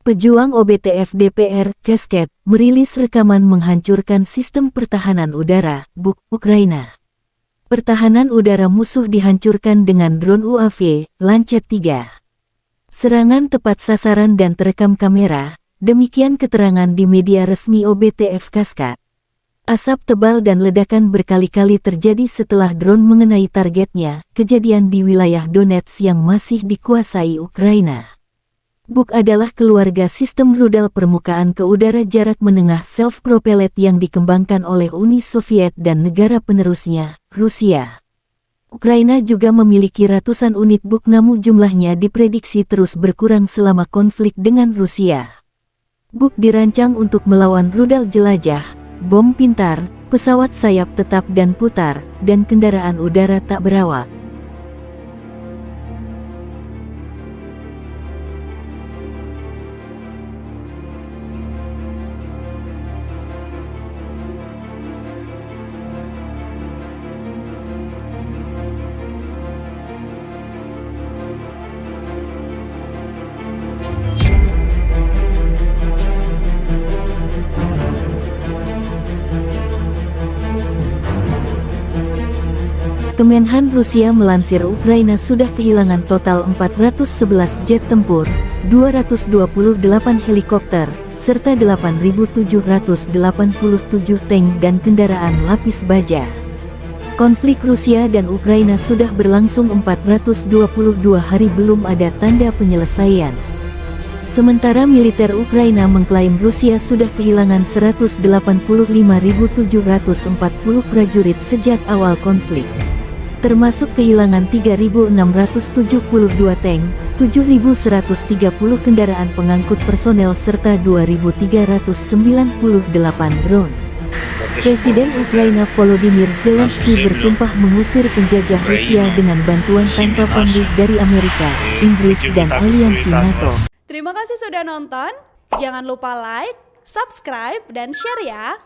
Pejuang OBTF DPR, Kasket, merilis rekaman menghancurkan sistem pertahanan udara, BUK, Ukraina. Pertahanan udara musuh dihancurkan dengan drone UAV, Lancet 3. Serangan tepat sasaran dan terekam kamera, demikian keterangan di media resmi OBTF Kasket. Asap tebal dan ledakan berkali-kali terjadi setelah drone mengenai targetnya, kejadian di wilayah Donetsk yang masih dikuasai Ukraina. BUK adalah keluarga sistem rudal permukaan ke udara jarak menengah self-propelled yang dikembangkan oleh Uni Soviet dan negara penerusnya, Rusia. Ukraina juga memiliki ratusan unit BUK namun jumlahnya diprediksi terus berkurang selama konflik dengan Rusia. BUK dirancang untuk melawan rudal jelajah, bom pintar, pesawat sayap tetap dan putar, dan kendaraan udara tak berawak. Kemenhan Rusia melansir Ukraina sudah kehilangan total 411 jet tempur, 228 helikopter, serta 8.787 tank dan kendaraan lapis baja. Konflik Rusia dan Ukraina sudah berlangsung 422 hari belum ada tanda penyelesaian. Sementara militer Ukraina mengklaim Rusia sudah kehilangan 185.740 prajurit sejak awal konflik, termasuk kehilangan 3.672 tank, 7.130 kendaraan pengangkut personel serta 2.398 drone. Presiden Ukraina Volodymyr Zelensky bersumpah mengusir penjajah Rusia dengan bantuan tanpa pamrih dari Amerika, Inggris dan aliansi NATO. Terima kasih sudah nonton, jangan lupa like, subscribe, dan share ya!